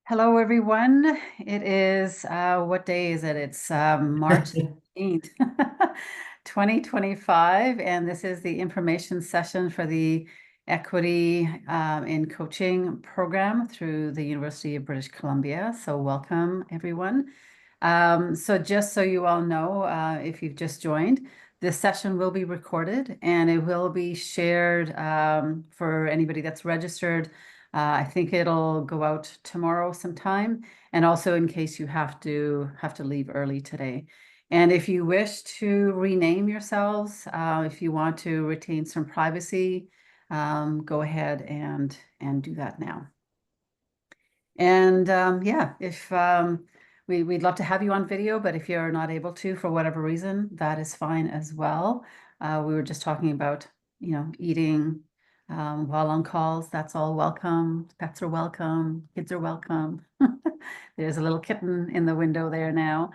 Hello, everyone. It is, what day is it? It's March 16th, 2025, and this is the information session for the Equity in Coaching program through the University of British Columbia. So welcome, everyone. So just so you all know, if you've just joined, this session will be recorded and it will be shared for anybody that's registered. I think it'll go out tomorrow sometime, and also in case you have to leave early today. And if you wish to rename yourselves, if you want to retain some privacy, go ahead and do that now. And yeah, if we'd love to have you on video, but if you're not able to for whatever reason, that is fine as well. We were just talking about, eating while on calls. That's all welcome. Pets are welcome. Kids are welcome. There's a little kitten in the window there now.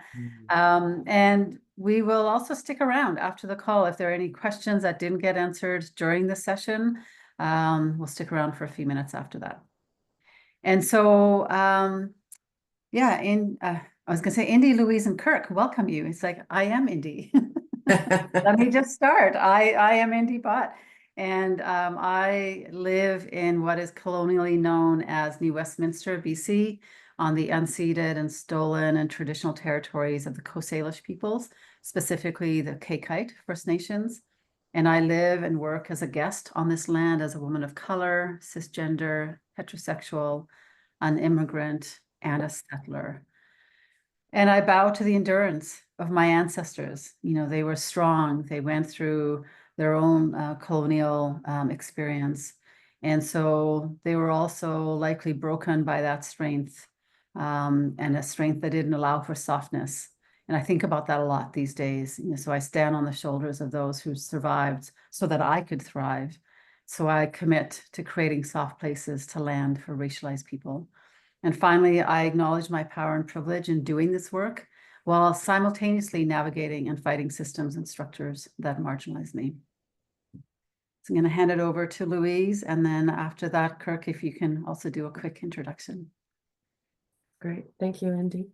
And we will also stick around after the call. If there are any questions that didn't get answered during the session, we'll stick around for a few minutes after that. And so, yeah, I was gonna say, Indy, Louise, and Kirk, welcome you. It's like, I am Indy. Let me just start. I am Indy Bott, and I live in what is colonially known as New Westminster, BC, on the unceded and stolen and traditional territories of the Coast Salish peoples, specifically the Kaikite First Nations. And I live and work as a guest on this land as a woman of color, cisgender, heterosexual, an immigrant, and a settler. And I bow to the endurance of my ancestors. They were strong. They went through their own colonial experience. And so they were also likely broken by that strength, and a strength that didn't allow for softness. And I think about that a lot these days. So I stand on the shoulders of those who survived so that I could thrive. So I commit to creating soft places to land for racialized people. And finally, I acknowledge my power and privilege in doing this work while simultaneously navigating and fighting systems and structures that marginalize me. So I'm going to hand it over to Louise, and then after that, Kirk, if you can also do a quick introduction. Great. Thank you, Indy.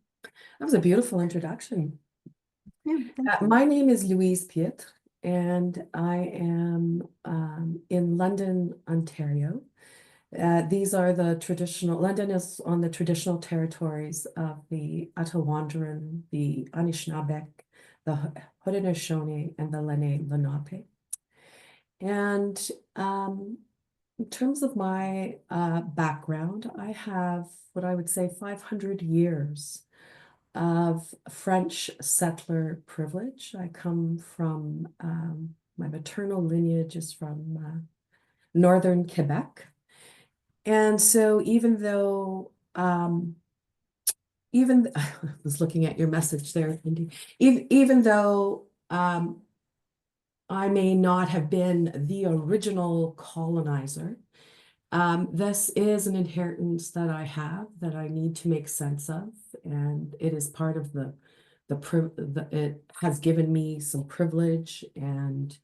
That was a beautiful introduction. Yeah, my name is Louise Pietre, and I am in London, Ontario. These are the traditional, London is on the traditional territories of the Attawandaron, the Anishinaabeg, the Haudenosaunee, and the Lenni Lenape. And in terms of my background, I have what I would say 500 years of French settler privilege. I come from, my maternal lineage is from northern Quebec. And so even though, I was looking at your message there, Indy, even though I may not have been the original colonizer, this is an inheritance that I have that I need to make sense of, and it is part of it has given me some privilege, and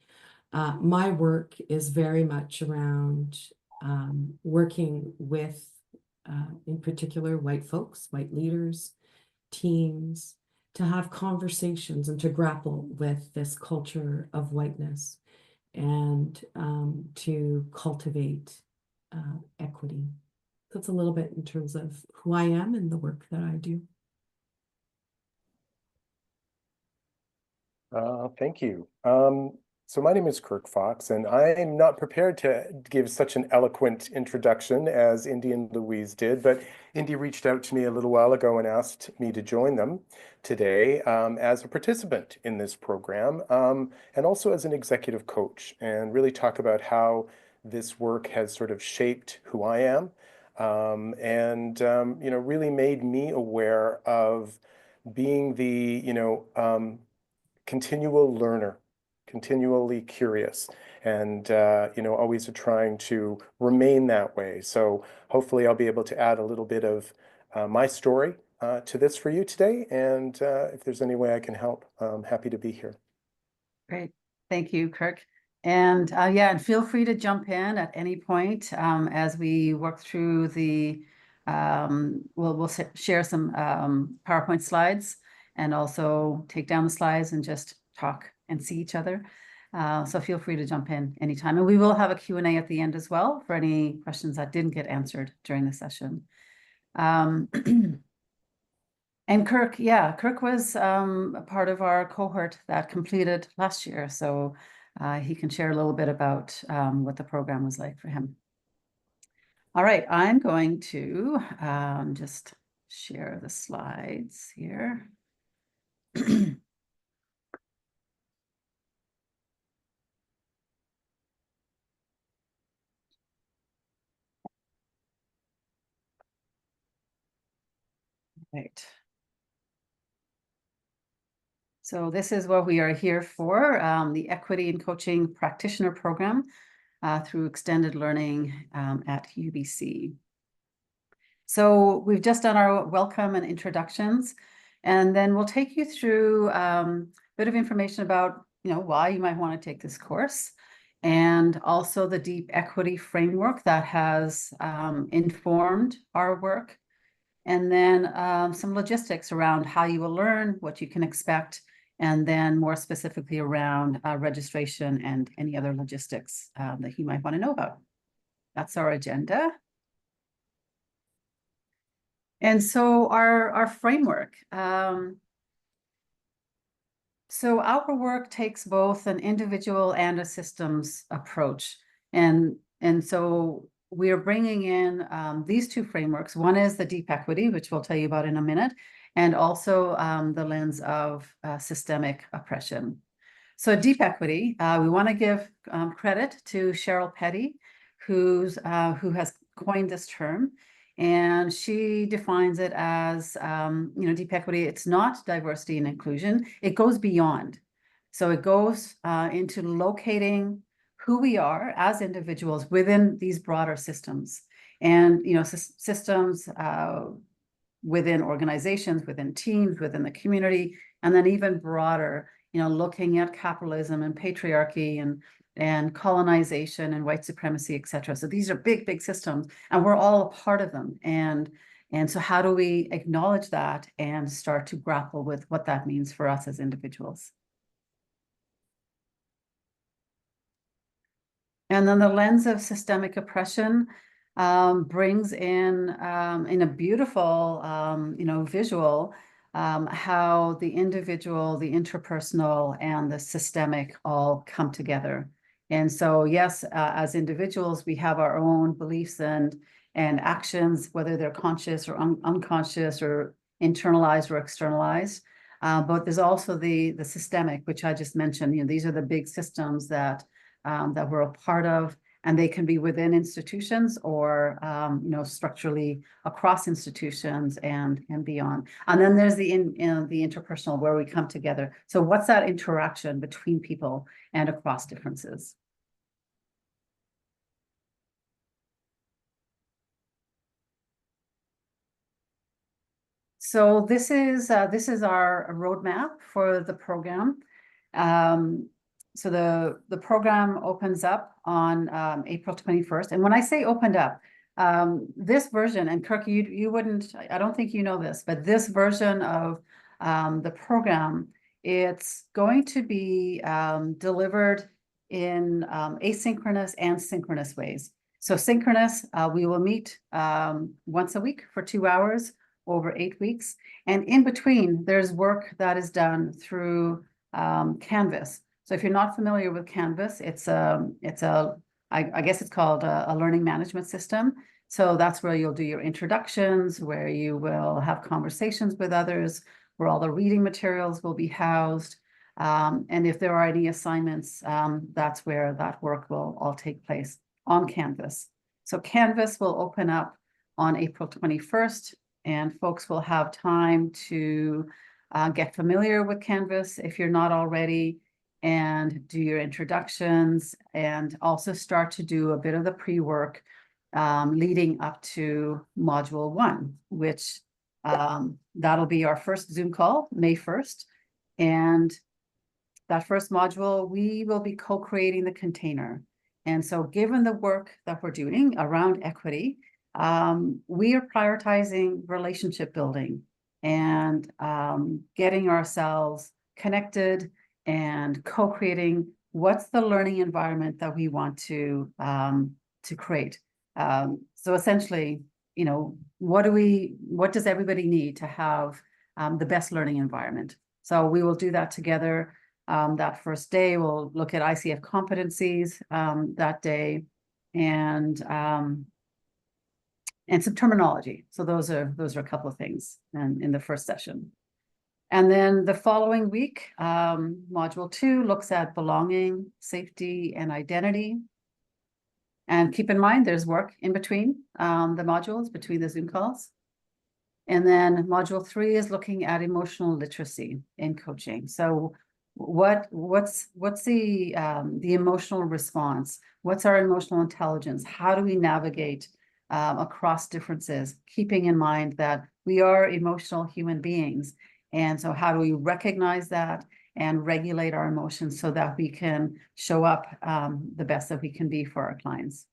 my work is very much around working with, in particular, white folks, white leaders, teams, to have conversations and to grapple with this culture of whiteness and to cultivate equity. That's a little bit in terms of who I am and the work that I do. Thank you. So my name is Kirk Fox, and I'm not prepared to give such an eloquent introduction as Indy and Louise did, but Indy reached out to me a little while ago and asked me to join them today as a participant in this program, and also as an executive coach, and really talk about how this work has sort of shaped who I am, and really made me aware of being the continual learner, continually curious, and always trying to remain that way. So hopefully I'll be able to add a little bit of my story to this for you today, and if there's any way I can help, I'm happy to be here. Great. Thank you, Kirk. And yeah, and feel free to jump in at any point as we work through the we'll share some PowerPoint slides and also take down the slides and just talk and see each other. So feel free to jump in anytime. And we will have a Q&A at the end as well for any questions that didn't get answered during the session. And Kirk was a part of our cohort that completed last year. So he can share a little bit about what the program was like for him. All right, I'm going to just share the slides here. Right. So this is what we are here for, the Equity and Coaching Practitioner Program through Extended Learning at UBC. So we've just done our welcome and introductions, and then we'll take you through a bit of information about, why you might want to take this course, and also the deep equity framework that has informed our work, and then some logistics around how you will learn, what you can expect, and then more specifically around registration and any other logistics that you might want to know about. That's our agenda. And so our framework. So our work takes both an individual and a systems approach. And so we are bringing in these two frameworks. One is the deep equity, which we'll tell you about in a minute, and also the lens of systemic oppression. So deep equity, we want to give credit to Cheryl Petty, who has coined this term. And she defines it as, deep equity. It's not diversity and inclusion. It goes beyond. So it goes into locating who we are as individuals within these broader systems. And, systems within organizations, within teams, within the community, and then even broader, looking at capitalism and patriarchy and colonization and white supremacy, et cetera. So these are big, big systems, and we're all a part of them. And so how do we acknowledge that and start to grapple with what that means for us as individuals? And then the lens of systemic oppression brings in a beautiful, visual, how the individual, the interpersonal, and the systemic all come together. And so, yes, as individuals, we have our own beliefs and actions, whether they're conscious or unconscious or internalized or externalized. But there's also the systemic, which I just mentioned. These are the big systems that we're a part of, and they can be within institutions or structurally across institutions and beyond. And then there's the interpersonal, where we come together. So what's that interaction between people and across differences? So this is our roadmap for the program. So the program opens up on April 21st. And when I say opened up, this version, and Kirk, you wouldn't, I don't think you know this, but this version of the program, it's going to be delivered in asynchronous and synchronous ways. So synchronous, we will meet once a week for 2 hours over 8 weeks. And in between, there's work that is done through Canvas. So if you're not familiar with Canvas, I guess it's called a learning management system. So that's where you'll do your introductions, where you will have conversations with others, where all the reading materials will be housed. And if there are any assignments, that's where that work will all take place on Canvas. So Canvas will open up on April 21st, and folks will have time to get familiar with Canvas if you're not already, and do your introductions, and also start to do a bit of the pre-work leading up to Module 1, which that'll be our first Zoom call, May 1st. And that first module, we will be co-creating the container. And so given the work that we're doing around equity, we are prioritizing relationship building and getting ourselves connected and co-creating what's the learning environment that we want to create. So essentially, you know, what does everybody need to have the best learning environment? So we will do that together. That first day, we'll look at ICF competencies that day, and some terminology. So those are a couple of things in the first session. And then the following week, module 2 looks at belonging, safety, and identity. And keep in mind, there's work in between the modules, between the Zoom calls. And then module 3 is looking at emotional literacy in coaching. So what's the emotional response? What's our emotional intelligence? How do we navigate across differences, keeping in mind that we are emotional human beings? And so how do we recognize that and regulate our emotions so that we can show up the best that we can be for our clients?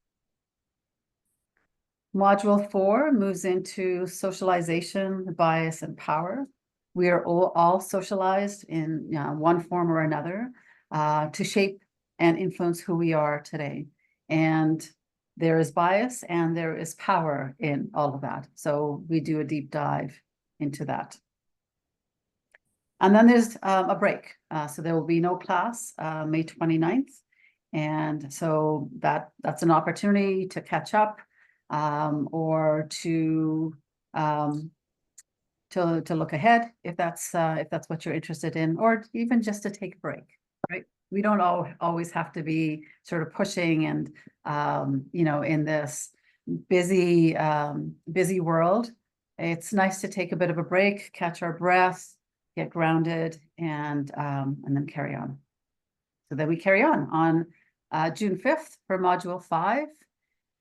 Module 4 moves into socialization, bias, and power. We are all socialized in one form or another to shape and influence who we are today. And there is bias and there is power in all of that. So we do a deep dive into that. And then there's a break. So there will be no class May 29th. And so that's an opportunity to catch up or to look ahead if that's what you're interested in, or even just to take a break, right? We don't always have to be sort of pushing and you know, in this busy world. It's nice to take a bit of a break, catch our breath, get grounded, and then carry on. So then we carry on June 5th for module 5.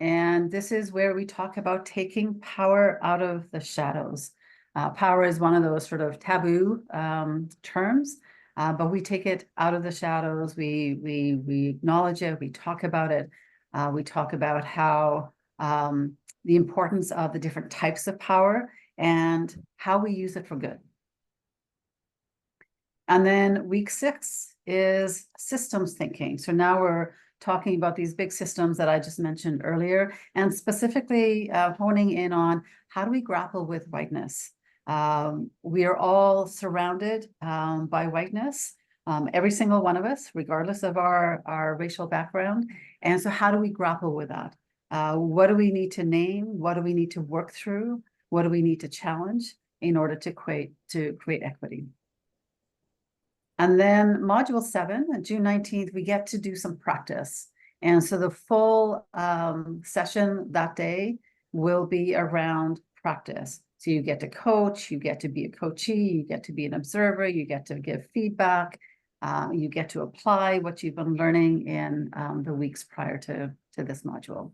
And this is where we talk about taking power out of the shadows. Power is one of those sort of taboo terms, but we take it out of the shadows. We acknowledge it. We talk about it. We talk about how the importance of the different types of power and how we use it for good. And then week 6 is systems thinking. So now we're talking about these big systems that I just mentioned earlier, and specifically honing in on how do we grapple with whiteness. We are all surrounded by whiteness, every single one of us, regardless of our racial background. And so how do we grapple with that? What do we need to name? What do we need to work through? What do we need to challenge in order to create equity? And then module 7, June 19th, we get to do some practice. And so the full session that day will be around practice. So you get to coach, you get to be a coachee, you get to be an observer, you get to give feedback, you get to apply what you've been learning in the weeks prior to this module.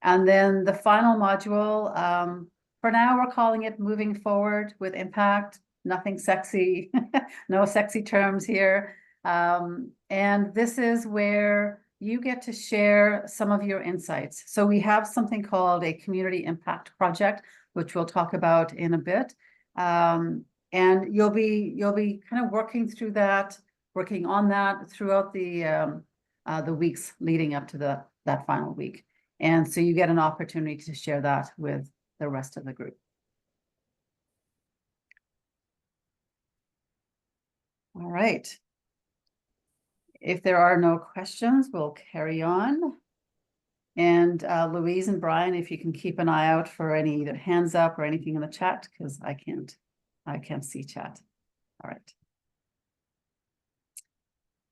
And then the final module, for now, we're calling it Moving Forward with Impact. Nothing sexy, no sexy terms here. And this is where you get to share some of your insights. So we have something called a community impact project, which we'll talk about in a bit. And you'll be kind of working on that throughout the weeks leading up to that final week. And so you get an opportunity to share that with the rest of the group. All right. If there are no questions, we'll carry on. And Louise and Brian, if you can keep an eye out for any either hands up or anything in the chat, because I can't see chat. All right.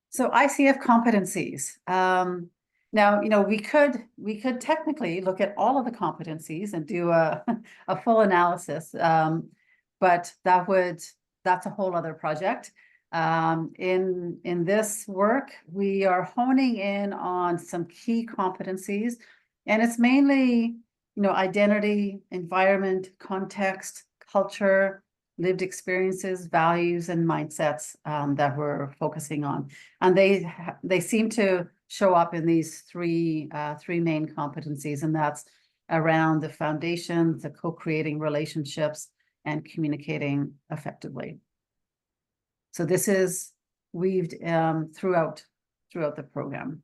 So ICF competencies. Now, you know, we could technically look at all of the competencies and do a full analysis, but that's a whole other project. In this work, we are honing in on some key competencies, and it's mainly, you know, identity, environment, context, culture, lived experiences, values, and mindsets that we're focusing on. And they seem to show up in these three main competencies, and that's around the foundations, the co-creating relationships, and communicating effectively. So this is weaved throughout the program.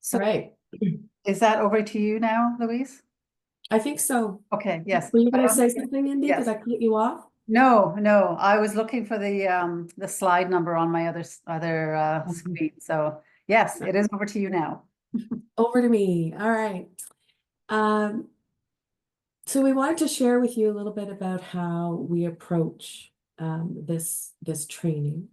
So Right. is that over to you now, Louise? I think so. Okay, yes. Were you going to say something, Indy? Yes. Did I cut you off? No, I was looking for the slide number on my other screen. So yes, it is over to you now. Over to me. All right. So we wanted to share with you a little bit about how we approach this training.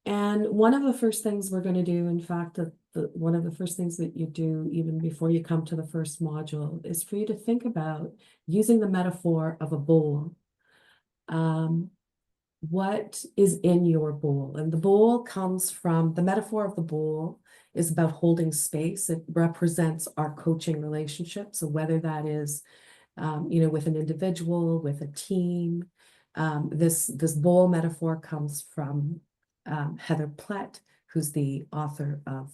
And one of the first things we're going to do, in fact, one of the first things that you do even before you come to the first module is for you to think about using the metaphor of a bowl. What is in your bowl? And the bowl comes from, the metaphor of the bowl is about holding space. It represents our coaching relationship. So whether that is with an individual, with a team. This bowl metaphor comes from Heather Plett, who's the author of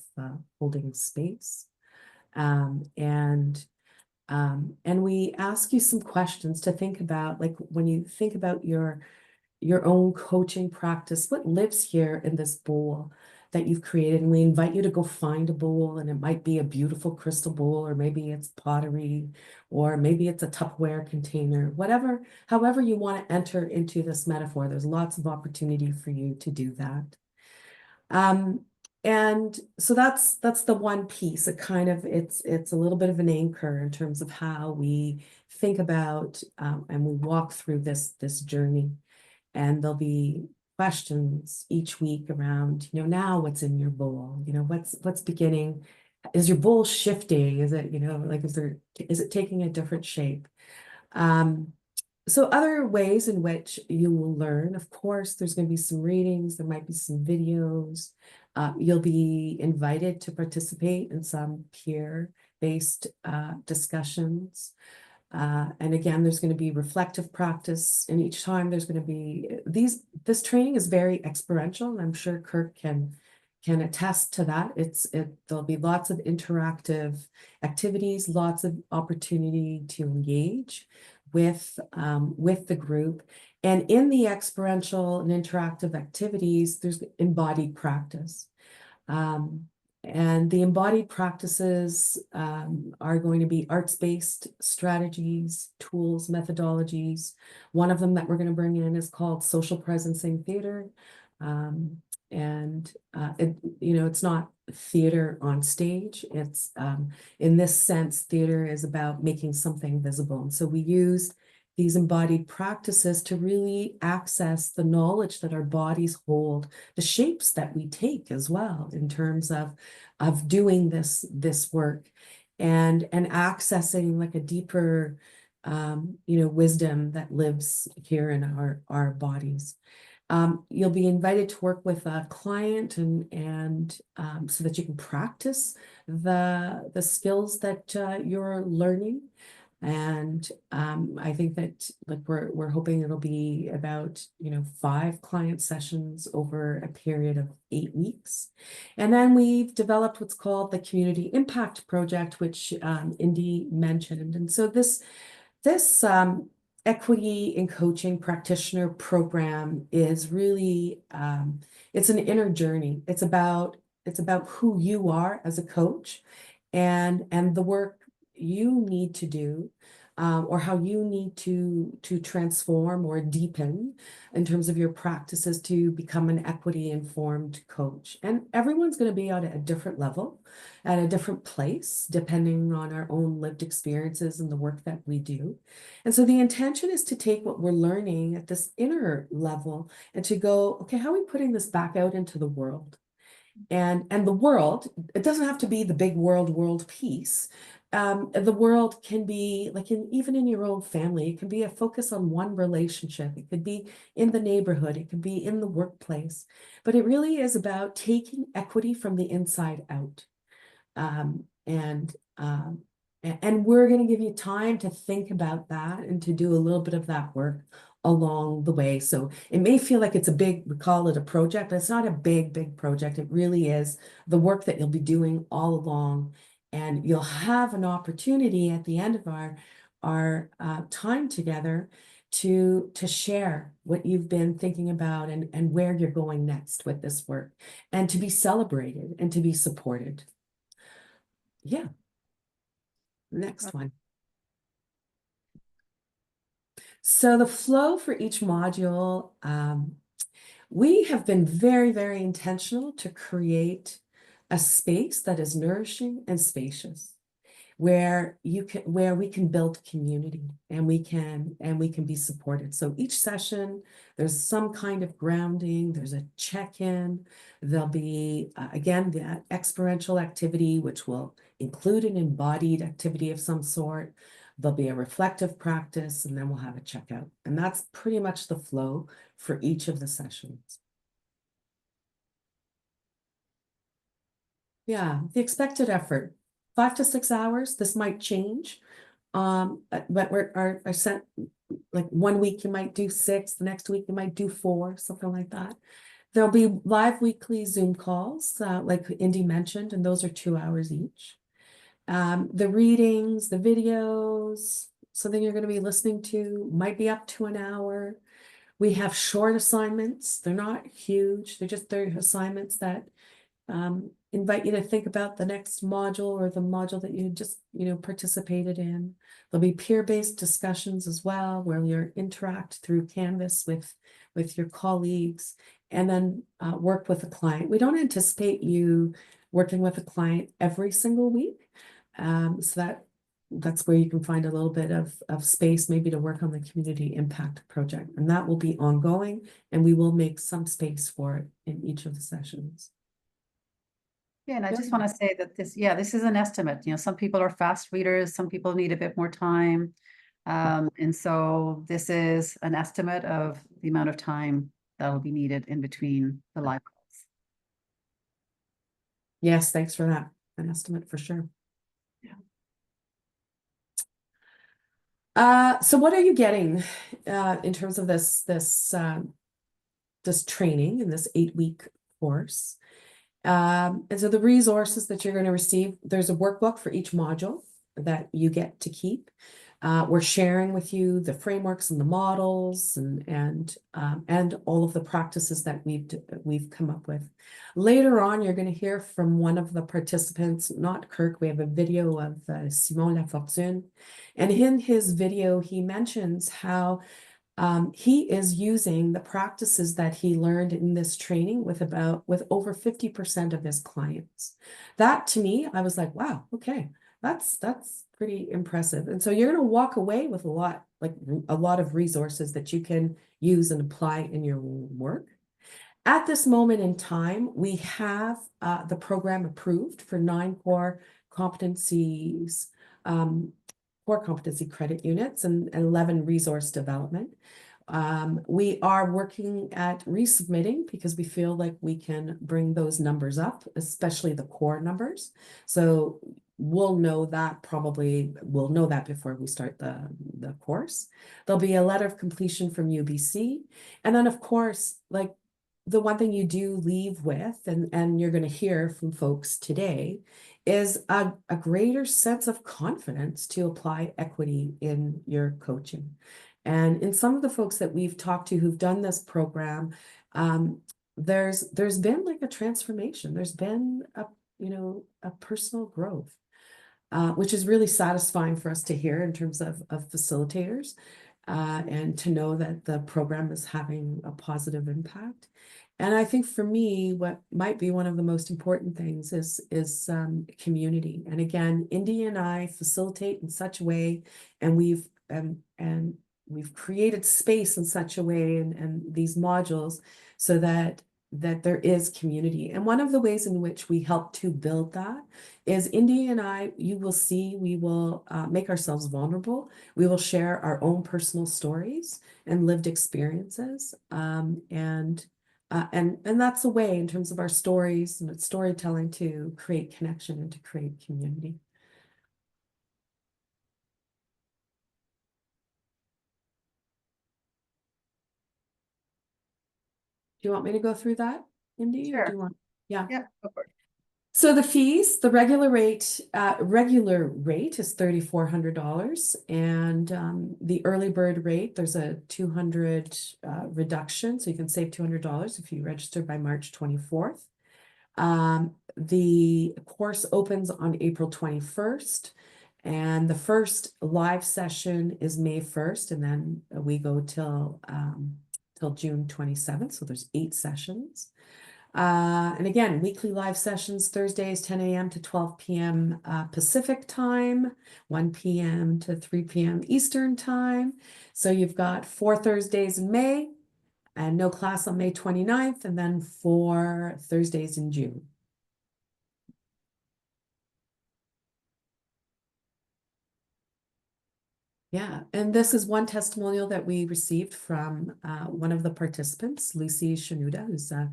Holding Space. And we ask you some questions to think about, like when you think about your own coaching practice, what lives here in this bowl that you've created? And we invite you to go find a bowl, and it might be a beautiful crystal bowl, or maybe it's pottery, or maybe it's a Tupperware container, however you want to enter into this metaphor. There's lots of opportunity for you to do that. And so that's the one piece. It's a little bit of an anchor in terms of how we think about and we walk through this journey. And there'll be questions each week around, now what's in your bowl? What's beginning? Is your bowl shifting? Is it, is it taking a different shape? So other ways in which you will learn, of course, there's going to be some readings, there might be some videos. You'll be invited to participate in some peer-based discussions. And again, there's going to be reflective practice, and each time there's going to be this training is very experiential, and I'm sure Kirk can attest to that. There'll be lots of interactive activities, lots of opportunity to engage with the group. And in the experiential and interactive activities, there's embodied practice. And the embodied practices are going to be arts-based strategies, tools, methodologies. One of them that we're going to bring in is called social presencing theater. It's not theater on stage. It's in this sense, theater is about making something visible. And so we use these embodied practices to really access the knowledge that our bodies hold, the shapes that we take as well in terms of doing this work, and accessing like a deeper wisdom that lives here in our bodies. You'll be invited to work with a client and so that you can practice the skills that you're learning. And I think that we're hoping it'll be about 5 client sessions over a period of 8 weeks. And then we've developed what's called the Community Impact Project, which Indy mentioned. And so this equity in coaching practitioner program is really it's an inner journey. It's about who you are as a coach, and the work you need to do, or how you need to transform or deepen in terms of your practices to become an equity informed coach. And everyone's going to be at a different level, at a different place, depending on our own lived experiences and the work that we do. And so the intention is to take what we're learning at this inner level and to go, okay, how are we putting this back out into the world? And the world, it doesn't have to be the big world peace. The world can be like even in your own family. It can be a focus on one relationship. It could be in the neighborhood. It could be in the workplace. But it really is about taking equity from the inside out. And we're going to give you time to think about that and to do a little bit of that work along the way. So it may feel like it's a big, we call it a project, but it's not a big project. It really is the work that you'll be doing all along. And you'll have an opportunity at the end of our time together to share what you've been thinking about and where you're going next with this work, and to be celebrated and to be supported. Yeah. Next one. So the flow for each module, we have been very intentional to create a space that is nourishing and spacious, where we can build community and we can be supported. So each session, there's some kind of grounding, there's a check-in, there'll be again that experiential activity, which will include an embodied activity of some sort. There'll be a reflective practice, and then we'll have a checkout. And that's pretty much the flow for each of the sessions. Yeah, the expected effort, 5 to 6 hours. This might change. But I sent, like, 1 week you might do 6, the next week you might do 4, something like that. There'll be live weekly Zoom calls, like Indy mentioned, and those are 2 hours each. The readings, the videos, something you're going to be listening to might be up to an hour. We have short assignments. They're not huge. They're assignments that invite you to think about the next module or the module that you just, participated in. There'll be peer-based discussions as well, where you interact through Canvas with your colleagues, and then work with a client. We don't anticipate you working with a client every single week. So that's where you can find a little bit of space maybe to work on the community impact project. And that will be ongoing, and we will make some space for it in each of the sessions. Yeah, and I just want to say that this is an estimate. Some people are fast readers, some people need a bit more time. And so this is an estimate of the amount of time that will be needed in between the live calls. Yes, thanks for that. An estimate for sure. So what are you getting in terms of this training in this 8-week course? And so the resources that you're going to receive, there's a workbook for each module that you get to keep. We're sharing with you the frameworks and the models and all of the practices that we've come up with. Later on, you're going to hear from one of the participants, not Kirk. We have a video of Simon Lafortune, and in his video, he mentions how he is using the practices that he learned in this training with over 50% of his clients. That, to me, I was like, wow, okay, that's pretty impressive. And so you're going to walk away with a lot of resources that you can use and apply in your work. At this moment in time, we have the program approved for 9 core competencies, core competency credit units, and 11 resource development. We are working at resubmitting because we feel like we can bring those numbers up, especially the core numbers. So we'll know that before we start the course. There'll be a letter of completion from UBC. And then, of course, like, the one thing you do leave with, and you're going to hear from folks today, is a greater sense of confidence to apply equity in your coaching. And in some of the folks that we've talked to who've done this program, there's been like a transformation. There's been a personal growth, which is really satisfying for us to hear in terms of facilitators, and to know that the program is having a positive impact. And I think for me, what might be one of the most important things is community. And again, Indy and I facilitate in such a way, and we've created space in such a way, and these modules, so that there is community. And one of the ways in which we help to build that is Indy and I, you will see, we will make ourselves vulnerable. We will share our own personal stories and lived experiences. And that's a way, in terms of our stories and storytelling, to create connection and to create community. you want me to go through that, Indy, or do Sure. you want? Yeah. Yeah, go for it. So the fees, the regular rate is $3,400, and the early bird rate, there's a 200 reduction, so you can save $200 if you register by March 24th. The course opens on April 21st, and the first live session is May 1st, and then we go till June 27th, so there's 8 sessions. And again, weekly live sessions, Thursdays, 10 a.m. to 12 p.m. Pacific time, 1 p.m. to 3 p.m. Eastern time. So you've got 4 Thursdays in May and no class on May 29th, and then 4 Thursdays in June. Yeah, and this is one testimonial that we received from one of the participants, Lucy Shanuda, who's a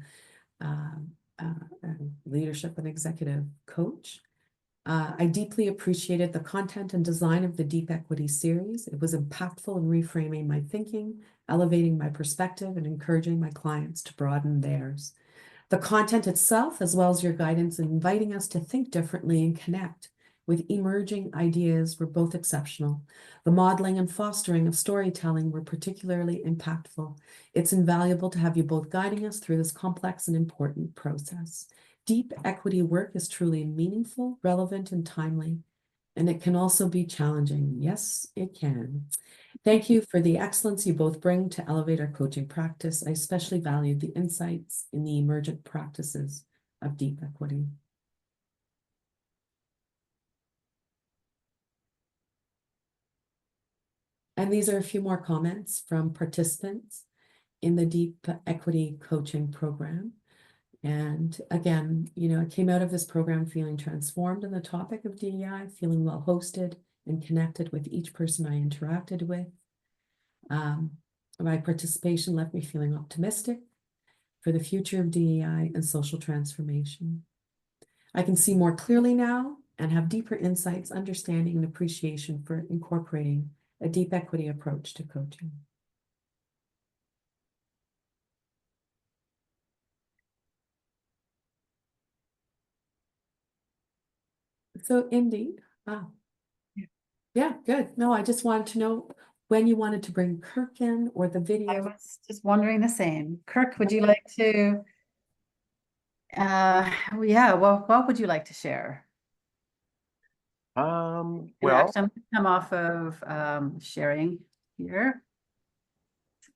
leadership and executive coach. I deeply appreciated the content and design of the Deep Equity series. It was impactful in reframing my thinking, elevating my perspective, and encouraging my clients to broaden theirs. The content itself, as well as your guidance, inviting us to think differently and connect with emerging ideas, were both exceptional. The modeling and fostering of storytelling were particularly impactful. It's invaluable to have you both guiding us through this complex and important process. Deep equity work is truly meaningful, relevant, and timely, and it can also be challenging. Yes, it can. Thank you for the excellence you both bring to elevate our coaching practice. I especially valued the insights in the emergent practices of deep equity. And these are a few more comments from participants in the Deep Equity Coaching Program. And again, I came out of this program feeling transformed in the topic of DEI, feeling well hosted and connected with each person I interacted with. My participation left me feeling optimistic for the future of DEI and social transformation. I can see more clearly now and have deeper insights, understanding, and appreciation for incorporating a deep equity approach to coaching. So, Indy, yeah, good. No, I just wanted to know when you wanted to bring Kirk in, or the I video. was just wondering the same. Kirk, would you like to, yeah, well, what would you like to share? Well, Actually, I'm gonna come off of sharing here.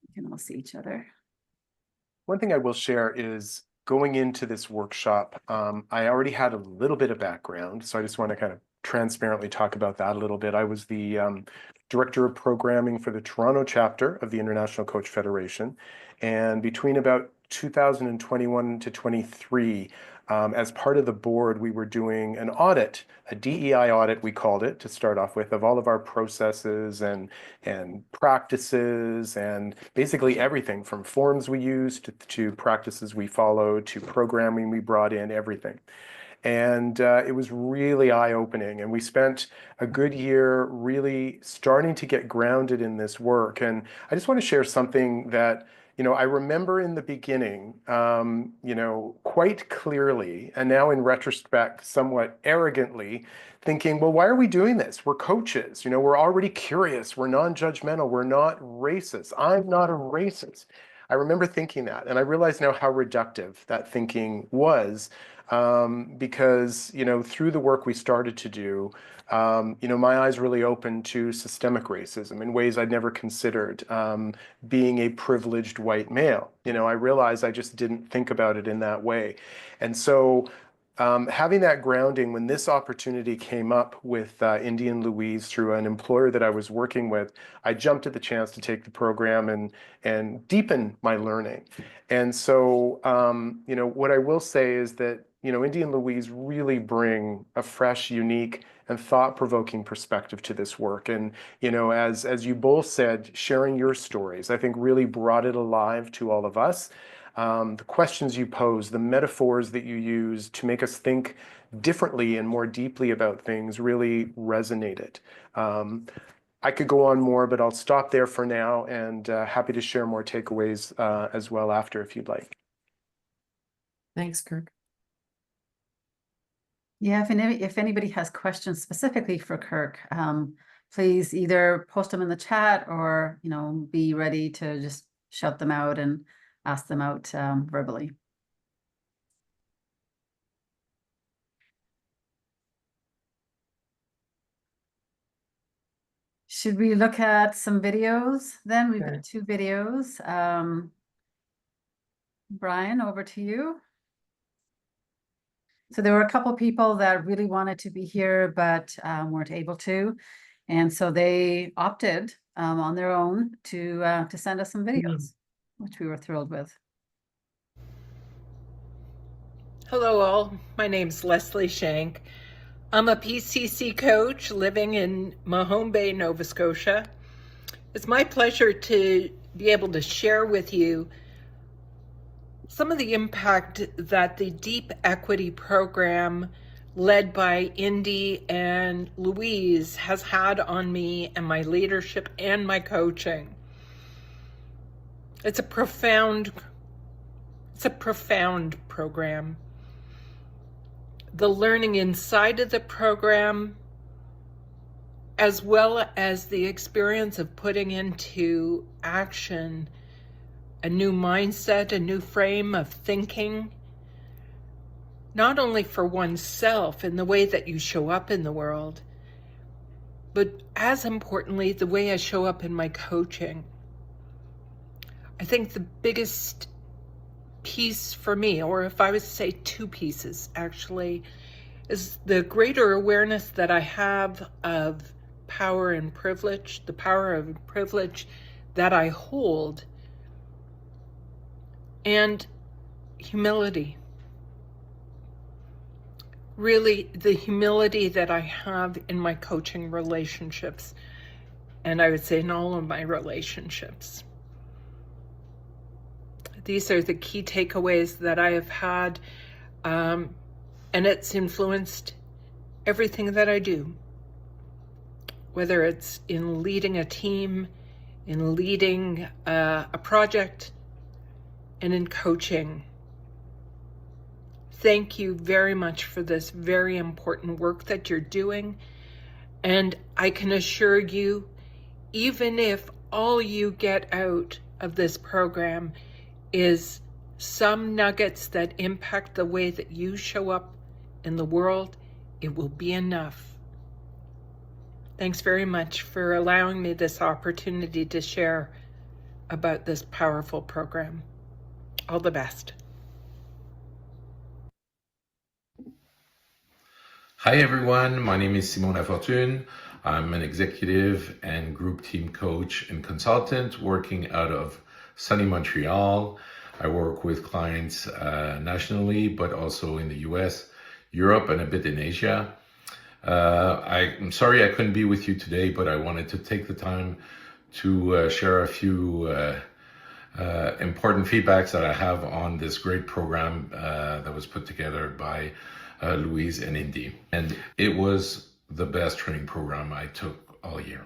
We can all see each other. one thing I will share is going into this workshop, I already had a little bit of background, so I just want to kind of transparently talk about that a little bit. I was the Director of Programming for the Toronto chapter of the International Coach Federation, and between about 2021 to 23, as part of the board, we were doing an audit, a DEI audit, we called it, to start off with, of all of our processes and practices, and basically everything from forms we used to practices we followed to programming we brought in, everything. And it was really eye-opening. And we spent a good year really starting to get grounded in this work. And I just want to share something that, I remember in the beginning, quite clearly, and now in retrospect, somewhat arrogantly, thinking, well, why are we doing this? We're coaches, we're already curious, we're non-judgmental, we're not racist. I'm not a racist. I remember thinking that, and I realize now how reductive that thinking was, because, through the work we started to do, my eyes really opened to systemic racism in ways I'd never considered, being a privileged white male. I realized I just didn't think about it in that way. And so having that grounding, when this opportunity came up with Indy and Louise through an employer that I was working with, I jumped at the chance to take the program and deepen my learning. And so, what I will say is that, Indy and Louise really bring a fresh, unique, and thought-provoking perspective to this work. And, as you both said, sharing your stories, I think really brought it alive to all of us. The questions you pose, the metaphors that you use to make us think differently and more deeply about things really resonated. I could go on more, but I'll stop there for now, and happy to share more takeaways as well after if you'd like. Thanks, Kirk. Yeah, if anybody has questions specifically for Kirk, please either post them in the chat or, be ready to just shout them out and ask them out verbally. Should we look at some videos then? We've got 2 videos. Brian, over to you. So there were a couple people that really wanted to be here, but weren't able to. And so they opted on their own to send us some videos, which we were thrilled with. Hello all, my name's Leslie Shank. I'm a PCC coach living in Mahone Bay, Nova Scotia. It's my pleasure to be able to share with you some of the impact that the Deep Equity program led by Indy and Louise has had on me and my leadership and my coaching. It's a profound program. The learning inside of the program, as well as the experience of putting into action a new mindset, a new frame of thinking, not only for oneself in the way that you show up in the world, but as importantly, the way I show up in my coaching. I think the biggest piece for me, or if I was to say 2 pieces actually, is the greater awareness that I have of power and privilege, the power of privilege that I hold, and humility. Really, the humility that I have in my coaching relationships, and I would say in all of my relationships. These are the key takeaways that I have had, and it's influenced everything that I do, whether it's in leading a team, in leading a project, and in coaching. Thank you very much for this very important work that you're doing. And I can assure you, even if all you get out of this program is some nuggets that impact the way that you show up in the world, it will be enough. Thanks very much for allowing me this opportunity to share about this powerful program. All the best. Hi everyone, my name is Simon Lafortune. I'm an executive and group team coach and consultant working out of sunny Montreal. I work with clients nationally, but also in the US, Europe, and a bit in Asia. I'm sorry I couldn't be with you today, but I wanted to take the time to share a few important feedbacks that I have on this great program that was put together by Louise and Indy. And it was the best training program I took all year.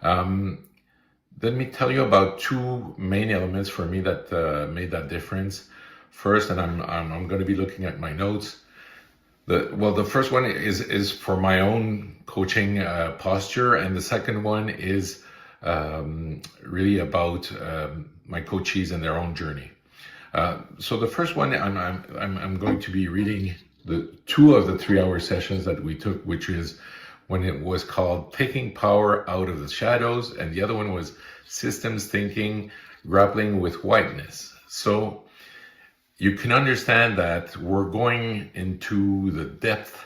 Let me tell you about 2 main elements for me that made that difference. First, and I'm going to be looking at my notes. The first one is for my own coaching posture, and the second one is really about my coachees and their own journey. So the first one, I'm going to be reading the 2 of the 3-hour sessions that we took, which is when it was called Taking Power Out of the Shadows, and the other one was Systems Thinking, Grappling with Whiteness. So you can understand that we're going into the depth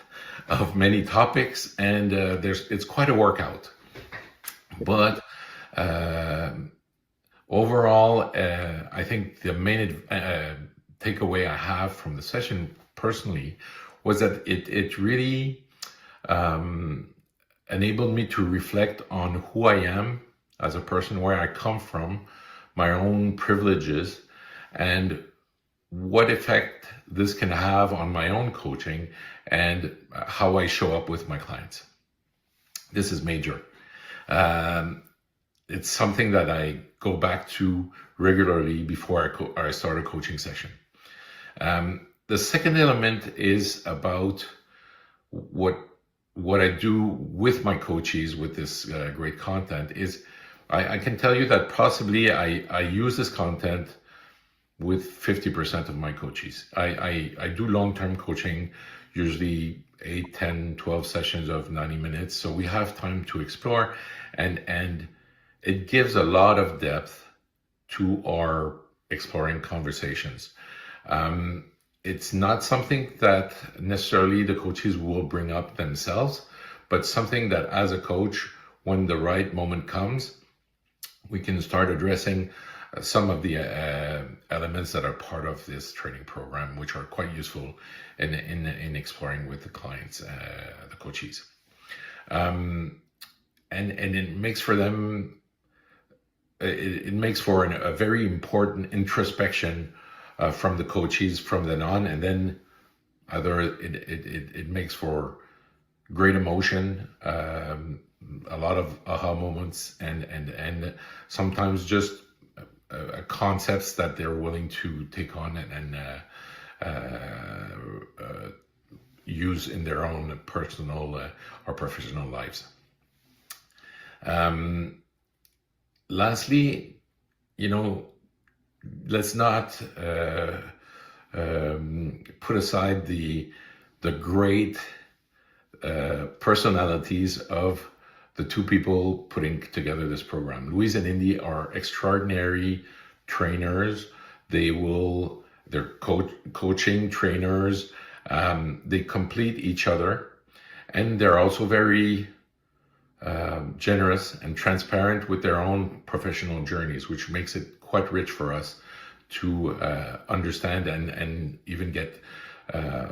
of many topics, and it's quite a workout. But overall, I think the main takeaway I have from the session personally was that it really enabled me to reflect on who I am as a person, where I come from, my own privileges, and what effect this can have on my own coaching and how I show up with my clients. This is major. It's something that I go back to regularly before I start a coaching session. the second element is about what I do with my coaches with this great content is I can tell you that possibly I use this content with 50% of my coaches. I do long-term coaching, usually 8, 10, 12 sessions of 90 minutes. So we have time to explore, and it gives a lot of depth to our exploring conversations. It's not something that necessarily the coaches will bring up themselves, but something that as a coach, when the right moment comes, we can start addressing some of the elements that are part of this training program, which are quite useful in exploring with the clients, the coaches. And it makes for them, it makes for a very important introspection from the coaches from then on, and then it makes for great emotion, a lot of aha moments, and sometimes just concepts that they're willing to take on and use in their own personal or professional lives. Lastly, let's not put aside the great personalities of the two people putting together this program. Louise and Indy are extraordinary trainers. They're coaching trainers. They complete each other, and they're also very generous and transparent with their own professional journeys, which makes it quite rich for us to understand and even get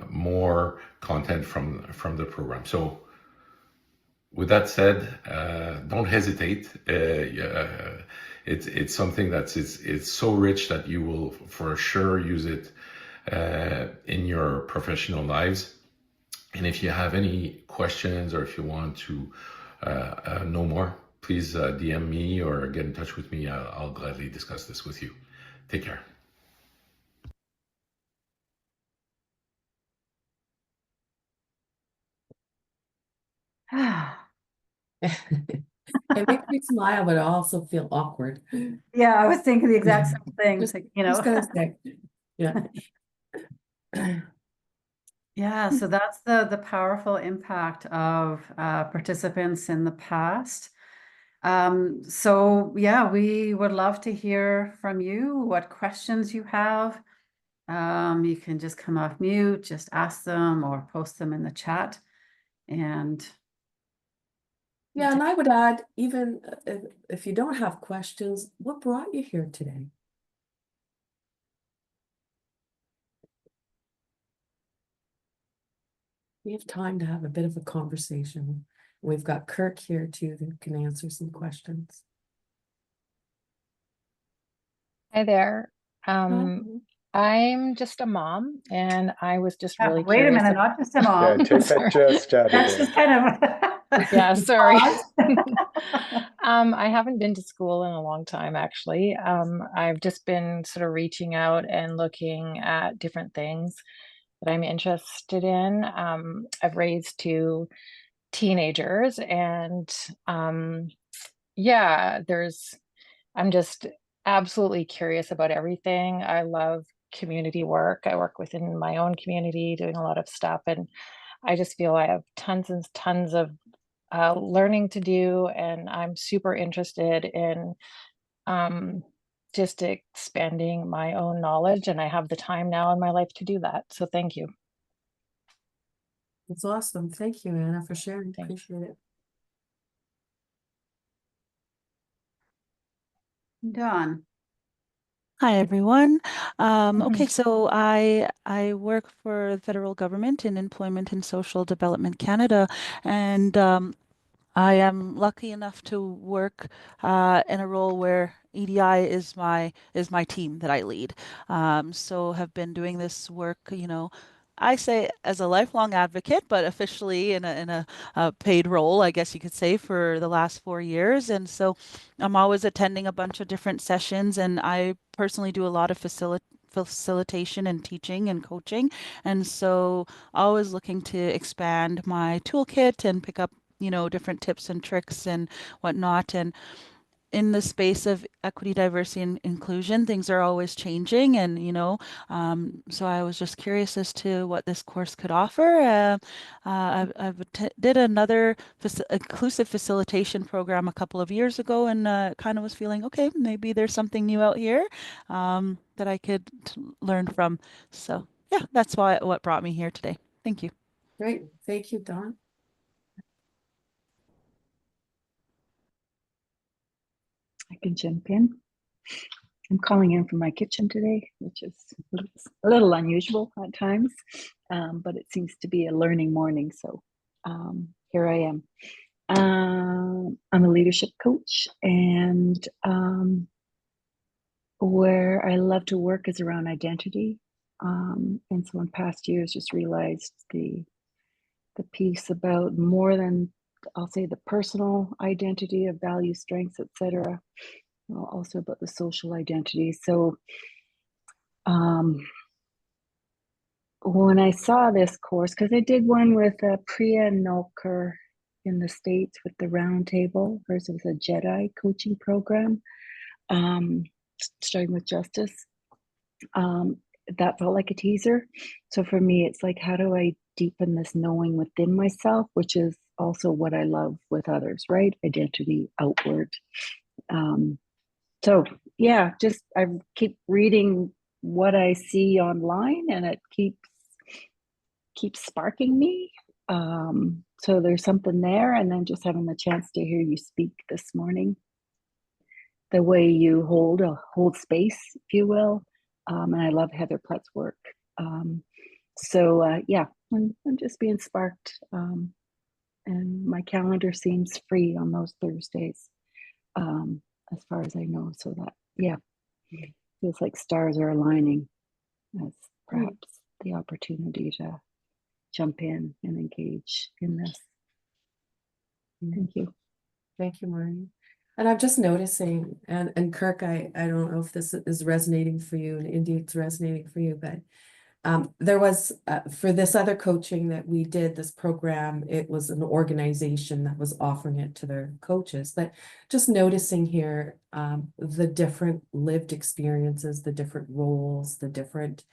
more content from the program. So with that said, don't hesitate. It's something it's so rich that you will for sure use it in your professional lives. And if you have any questions or if you want to know more, please DM me or get in touch with me. I'll gladly discuss this with you. Take care. It makes me smile, but I also feel awkward. Yeah, I was thinking the exact same thing. Just, Like, just gonna say, yeah. Yeah, so that's the powerful impact of participants in the past. So yeah, we would love to hear from you, what questions you have. You can just come off mute, just ask them or post them in the chat. And Yeah, and I would add, even if you don't have questions, what brought you here today? We have time to have a bit of a conversation. We've got Kirk here too that can answer some questions. Hi there. Hi. I'm just a mom, and I was just really wait a curious. minute, not just a Yeah, mom. take that Sorry. just out of That's there. just kind of Yeah, sorry. pause. I haven't been to school in a long time, actually. I've just been sort of reaching out and looking at different things that I'm interested in. I've raised two teenagers, and yeah, I'm just absolutely curious about everything. I love community work. I work within my own community doing a lot of stuff, and I just feel I have tons and tons of learning to do, and I'm super interested in just expanding my own knowledge, and I have the time now in my life to do that. So thank you. That's awesome. Thank you, Anna, for sharing. Thanks. Appreciate it. Dawn. Hi, everyone. Mhm. Okay, so I work for the federal government in Employment and Social Development Canada, and I am lucky enough to work in a role where EDI is my team that I lead. So have been doing this work, I say as a lifelong advocate, but officially in a paid role, I guess you could say, for the last 4 years. And so I'm always attending a bunch of different sessions, and I personally do a lot of facilitation and teaching and coaching. And so always looking to expand my toolkit and pick up, different tips and tricks and whatnot. And in the space of equity, diversity, and inclusion, things are always changing. And, so I was just curious as to what this course could offer. I've did another inclusive facilitation program a couple of years ago, and kind of was feeling, okay, maybe there's something new out here that I could learn from. So yeah, that's what brought me here today. Thank you. Great. Thank you, Dawn. I can jump in. I'm calling in from my kitchen today, which is a little unusual at times, but it seems to be a learning morning. So here I am. I'm a leadership coach, and where I love to work is around identity. And so in past years, just realized the piece about more than, I'll say, the personal identity of value, strengths, etc. Also about the social identity. So when I saw this course, because I did one with Priya Nolker in the States with the Roundtable. Hers was a Jedi coaching program, starting with justice. That felt like a teaser. So for me, it's like, how do I deepen this knowing within myself, which is also what I love with others, right? Identity outward. So yeah, just I keep reading what I see online, and it keeps sparking me. So there's something there, and then just having the chance to hear you speak this morning, the way you hold space, if you will. And I love Heather Plett's work. So yeah, I'm just being sparked, and my calendar seems free on those Thursdays, as far as I know. So that, yeah, feels like stars are aligning as perhaps the opportunity to jump in and engage in this. Thank you. Thank you, Maureen. And I'm just noticing, and Kirk, I don't know if this is resonating for you, and indeed it's resonating for you, but there was, for this other coaching that we did, this program, it was an organization that was offering it to their coaches, but just noticing here the different lived experiences, the different roles, the different,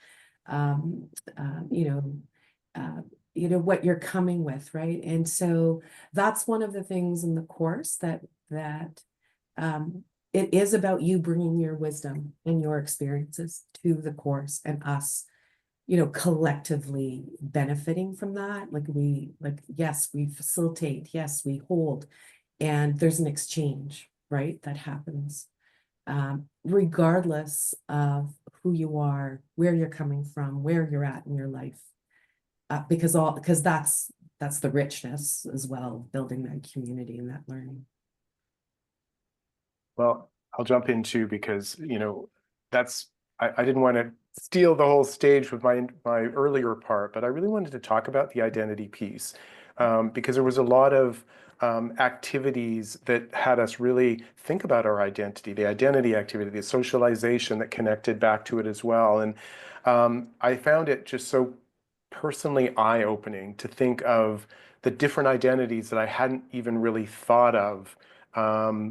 what you're coming with, right? And so that's one of the things in the course that it is about you bringing your wisdom and your experiences to the course, and us, collectively benefiting from that. Yes, we facilitate, yes, we hold, and there's an exchange, right, that happens, regardless of who you are, where you're coming from, where you're at in your life, because that's the richness as well, building that community and that learning. Well, I'll jump in too, because, I didn't want to steal the whole stage with my earlier part, but I really wanted to talk about the identity piece, because there was a lot of activities that had us really think about our identity, the identity activity, the socialization that connected back to it as well. And I found it just so personally eye-opening to think of the different identities that I hadn't even really thought of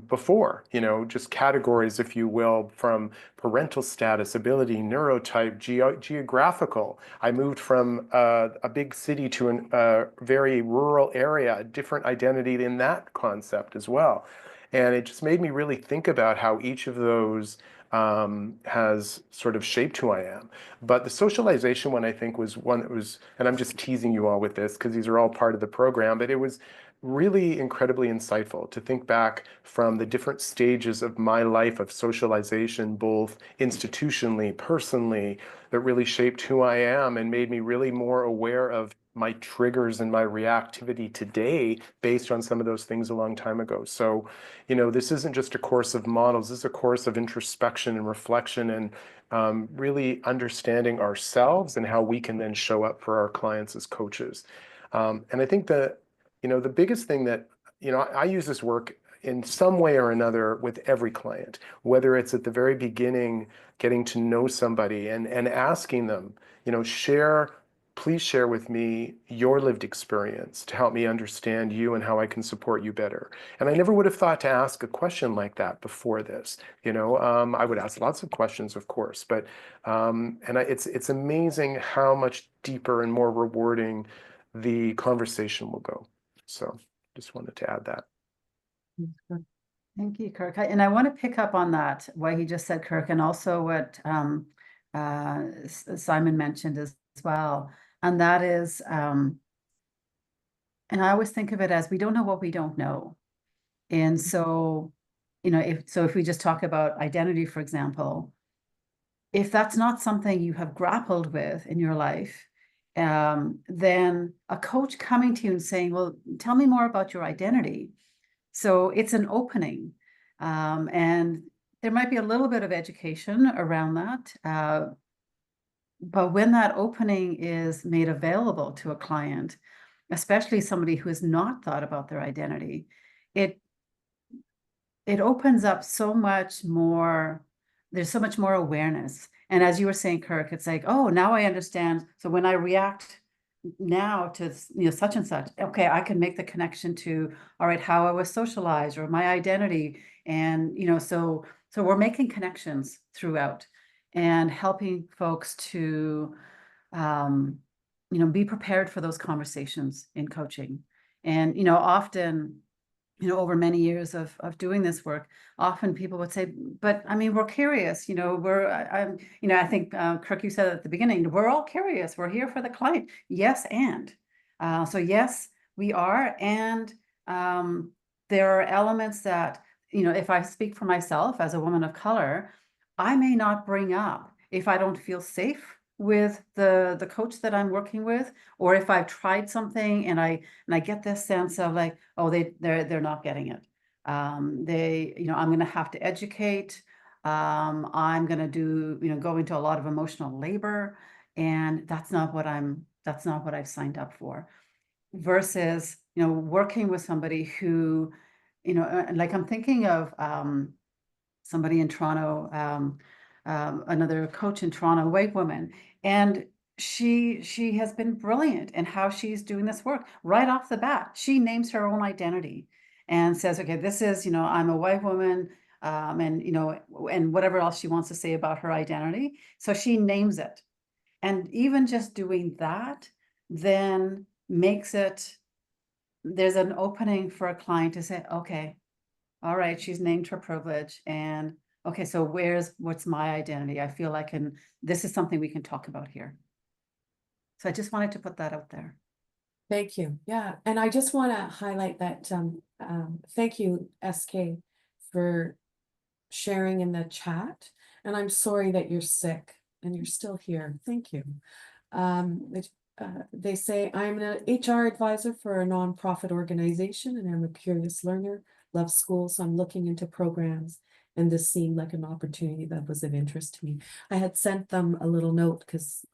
before, just categories, if you will, from parental status, ability, neurotype, geographical. I moved from a big city to a very rural area, a different identity in that concept as well. And it just made me really think about how each of those has sort of shaped who I am. But the socialization one, I think, was one that was, and I'm just teasing you all with this because these are all part of the program, but it was really incredibly insightful to think back from the different stages of my life of socialization, both institutionally, personally, that really shaped who I am and made me really more aware of my triggers and my reactivity today based on some of those things a long time ago. So, this isn't just a course of models, this is a course of introspection and reflection, and really understanding ourselves and how we can then show up for our clients as coaches. And I think that the biggest thing that, I use this work, in some way or another with every client, whether it's at the very beginning, getting to know somebody and asking them, you know, please share with me your lived experience to help me understand you and how I can support you better. And I never would have thought to ask a question like that before this. You know, I would ask lots of questions, of course, but it's amazing how much deeper and more rewarding the conversation will go. So just wanted to add that. Thank you, Kirk. And I want to pick up on that, what he just said, Kirk, and also what Simon mentioned as well. And that is, and I always think of it as we don't know what we don't know. And so, you know, if we just talk about identity, for example, if that's not something you have grappled with in your life, then a coach coming to you and saying, well, tell me more about your identity. So it's an opening. And there might be a little bit of education around that. But when that opening is made available to a client, especially somebody who has not thought about their identity, it opens up so much more. There's so much more awareness. And as you were saying, Kirk, it's like, oh, now I understand. So when I react now to, you know, such and such, okay, I can make the connection to, all right, how I was socialized or my identity. And, you know, so we're making connections throughout and helping folks to, you know, be prepared for those conversations in coaching. And, you know, often, you know, over many years of doing this work, often people would say, but I mean, we're curious, you know, you know, I think, Kirk, you said at the beginning, we're all curious. We're here for the client. Yes. And so, yes, we are. And there are elements that, you know, if I speak for myself as a woman of color, I may not bring up if I don't feel safe with the coach that I'm working with, or if I've tried something and I get this sense of like, oh, they're not getting it. You know, I'm going to have to educate. I'm going to do, you know, go into a lot of emotional labor, and that's not what I've signed up for. Versus, you know, working with somebody who, you know, like I'm thinking of somebody in Toronto, another coach in Toronto, white woman, and she has been brilliant in how she's doing this work. Right off the bat, she names her own identity and says, okay, this is, you know, I'm a white woman, and, you know, and whatever else she wants to say about her identity. So she names it. And even just doing that then makes it, there's an opening for a client to say, okay, all right, she's named her privilege, and okay, so what's my identity? I feel like this is something we can talk about here. So I just wanted to put that out there. Thank you. Yeah, and I just want to highlight that, thank you, SK, for sharing in the chat. And I'm sorry that you're sick and you're still here. Thank you. They say, I'm an HR advisor for a nonprofit organization, and I'm a curious learner, love school, so I'm looking into programs, and this seemed like an opportunity that was of interest to me. I had sent them a little note because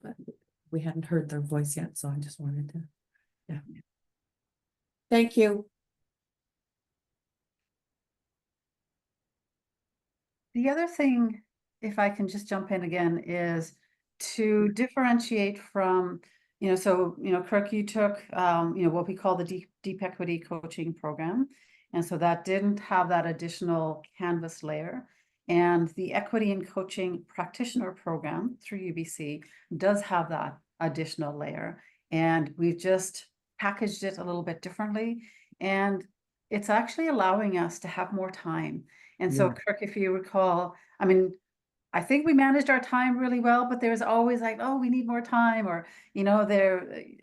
we hadn't heard their voice yet, so I just wanted to, yeah. Thank you. The other thing, if I can just jump in again, is to differentiate from, you know, so, you know, Kirk, you took, you know, what we call the deep equity coaching program. And so that didn't have that additional canvas layer. And the equity and coaching practitioner program through UBC does have that additional layer. And we've just packaged it a little bit differently. And it's actually allowing us to have more time. And so, Kirk, if you recall, I mean, I think we managed our time really well, but there's always like, oh, we need more time, or, you know,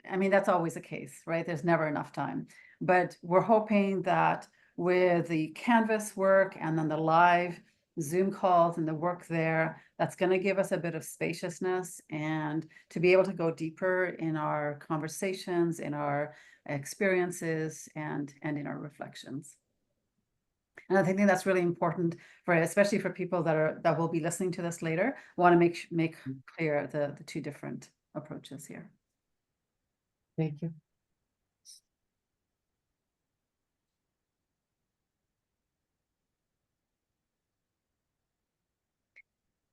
I mean, that's always the case, right? There's never enough time. But we're hoping that with the Canvas work and then the live Zoom calls and the work there, that's going to give us a bit of spaciousness and to be able to go deeper in our conversations, in our experiences, and in our reflections. And I think that's really important for, especially for people that will be listening to this later, want to make clear the two different approaches here. Thank you.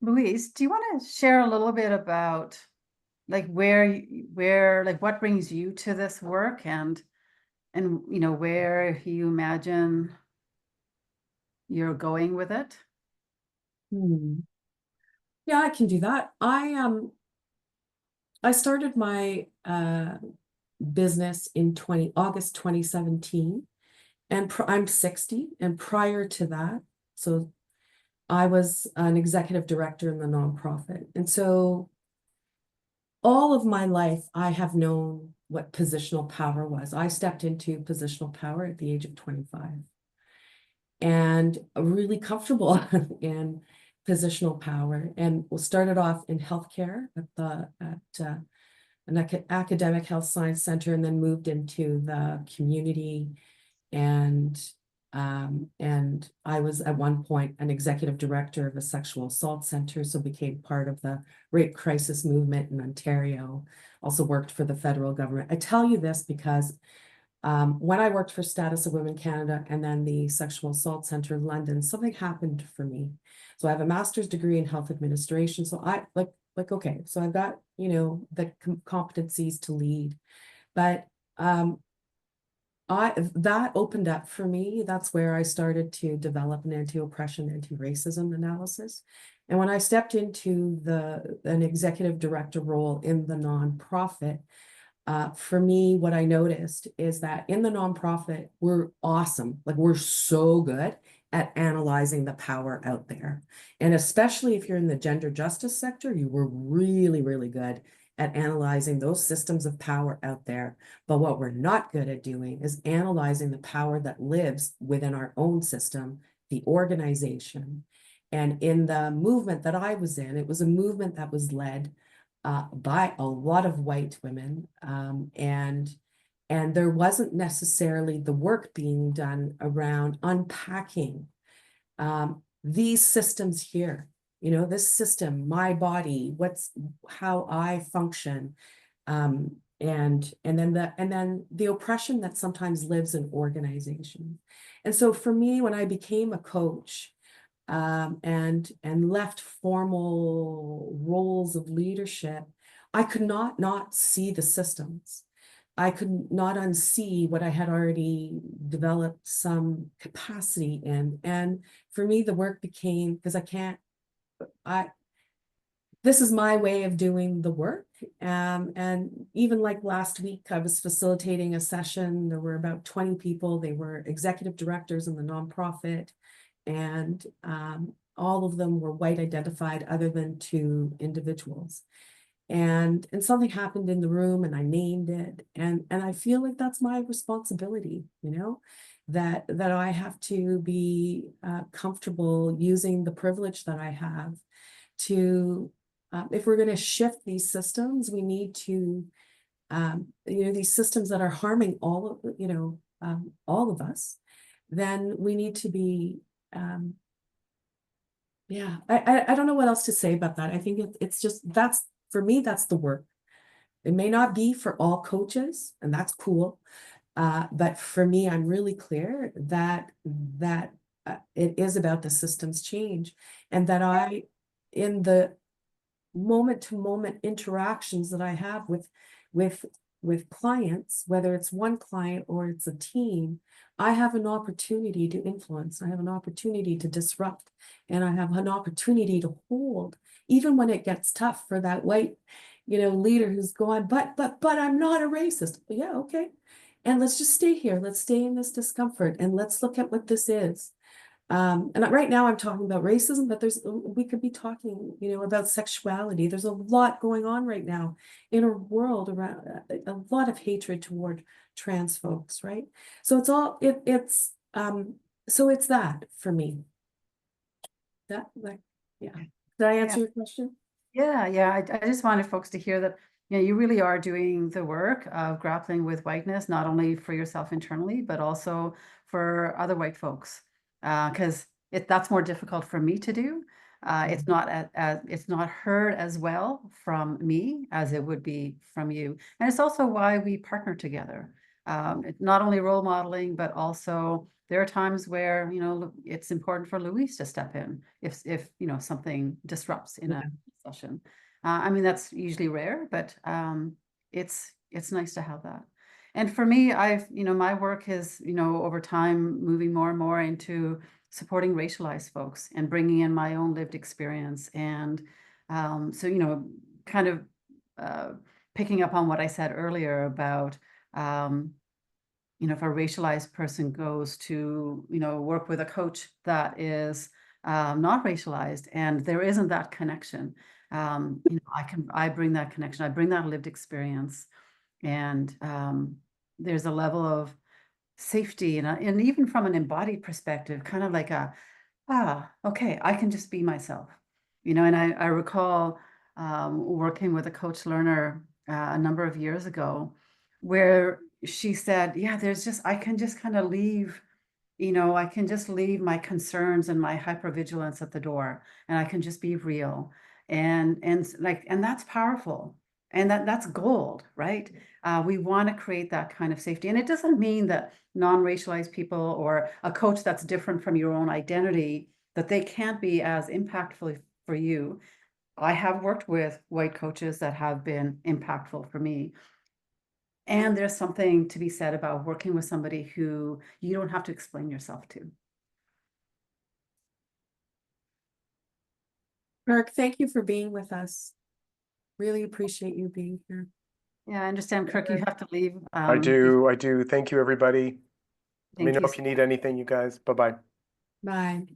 Louise, do you want to share a little bit about like where like what brings you to this work and you know where you imagine you're going with it? Yeah, I can do that. I started my business in August 2017, and I'm 60, and prior to that, so I was an executive director in the nonprofit. And so all of my life, I have known what positional power was. I stepped into positional power at the age of 25 and really comfortable in positional power, and started off in healthcare at an academic health science center, and then moved into the community. And I was at one point an executive director of a sexual assault center, so became part of the rape crisis movement in Ontario. Also worked for the federal government. I tell you this because when I worked for Status of Women Canada and then the Sexual Assault Center in London, something happened for me. So I have a master's degree in health administration. So I okay, so I've got, you know, the competencies to lead, but that opened up for me. That's where I started to develop an anti-oppression, anti-racism analysis. And when I stepped into an executive director role in the nonprofit, for me, what I noticed is that in the nonprofit, we're awesome. Like, we're so good at analyzing the power out there. And especially if you're in the gender justice sector, you were really, really good at analyzing those systems of power out there. But what we're not good at doing is analyzing the power that lives within our own system, the organization. And in the movement that I was in, it was a movement that was led by a lot of white women, and there wasn't necessarily the work being done around unpacking these systems here. You know, this system, my body, how I function, and then the oppression that sometimes lives in organizations. And so for me, when I became a coach, and left formal roles of leadership, I could not see the systems. I could not unsee what I had already developed some capacity in. And for me, the work became, because this is my way of doing the work. And even like last week, I was facilitating a session. There were about 20 people. They were executive directors in the nonprofit, and all of them were white identified other than 2 individuals. And something happened in the room, and I named it. And I feel like that's my responsibility, you know, that I have to be comfortable using the privilege that I have to, if we're going to shift these systems, we need to, you know, these systems that are harming all of us, then we need to be, yeah, I don't know what else to say about that. I think it's just, that's, for me, that's the work. It may not be for all coaches, and that's cool. But for me, I'm really clear that it is about the systems change, and that in the moment-to-moment interactions that I have with clients, whether it's one client or it's a team, I have an opportunity to influence. I have an opportunity to disrupt, and I have an opportunity to hold, even when it gets tough for that white, you know, leader who's going, but I'm not a racist. Yeah, okay. And let's just stay here. Let's stay in this discomfort, and let's look at what this is. And right now I'm talking about racism, but we could be talking, you know, about sexuality. There's a lot going on right now in our world around a lot of hatred toward trans folks, right? So it's all so it's that for me. That yeah. Did I answer your question? Yeah. I just wanted folks to hear that, you know, you really are doing the work of grappling with whiteness, not only for yourself internally, but also for other white folks. Because that's more difficult for me to do. It's not heard as well from me as it would be from you. And it's also why we partner together. not only role modeling, but also there are times where, you know, it's important for Louise to step in if you know, something disrupts in a session. I mean, that's usually rare, but it's nice to have that. And for me, you know, my work is, you know, over time moving more and more into supporting racialized folks and bringing in my own lived experience. And so, you know, kind of picking up on what I said earlier about, you know, if a racialized person goes to, you know, work with a coach that is not racialized and there isn't that connection, you know, I bring that connection, I bring that lived experience. And there's a level of safety and even from an embodied perspective, kind of like okay, I can just be myself, you know. And I recall working with a coach learner a number of years ago where she said, yeah, I can just kind of leave, you know, I can just leave my concerns and my hypervigilance at the door and I can just be real. And that's powerful. And that's gold, right? We want to create that kind of safety. And it doesn't mean that non-racialized people or a coach that's different from your own identity, that they can't be as impactful for you. I have worked with white coaches that have been impactful for me. And there's something to be said about working with somebody who you don't have to explain yourself to. Kirk, thank you for being with us. Really appreciate you being here. Yeah, I understand, Kirk, you have to leave. I do. Thank you, everybody. Let me Thank know you. if you need anything, you guys. Bye-bye. Bye.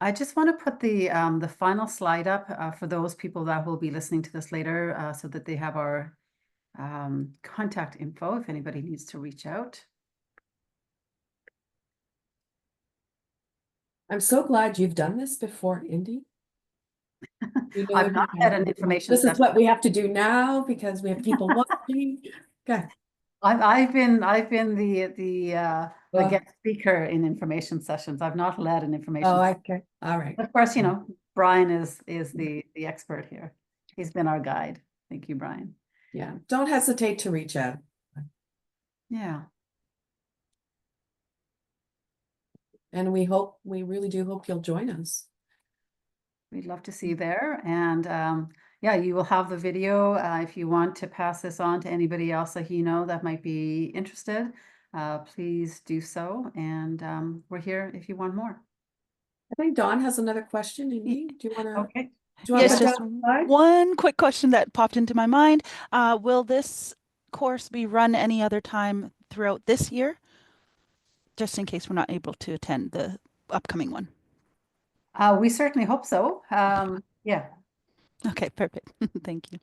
I just want to put the final slide up for those people that will be listening to this later so that they have our contact info if anybody needs to reach out. I'm so glad you've done this before, Indy. You know, I've not had an information this is session. what we have to do now because we have people watching. Okay. I've been the guest speaker in information sessions. I've not led an information. Oh, okay. All right. Of course, you know, Brian is the expert here. He's been our guide. Thank you, Brian. Yeah. Don't hesitate to reach out. Yeah. And we really do hope you'll join us. We'd love to see you there. And yeah, you will have the video if you want to pass this on to anybody else that you know that might be interested. Please do so. And we're here if you want more. I think Dawn has another question. Indy, do you want to? Okay. Yes, just one quick question that popped into my mind. Will this course be run any other time throughout this year? Just in case we're not able to attend the upcoming one. We certainly hope so. Yeah. Okay, perfect. Thank you.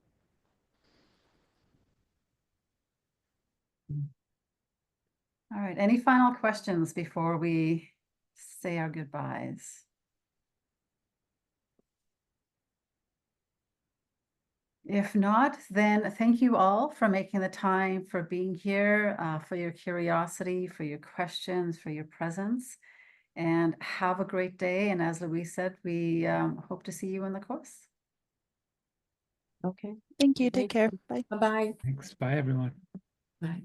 All right. Any final questions before we say our goodbyes? If not, then thank you all for making the time, for being here, for your curiosity, for your questions, for your presence, and have a great day. And as Louise said, we hope to see you in the course. Okay. Thank you. Take care. Bye. Bye-bye. Thanks. Bye, everyone. Bye.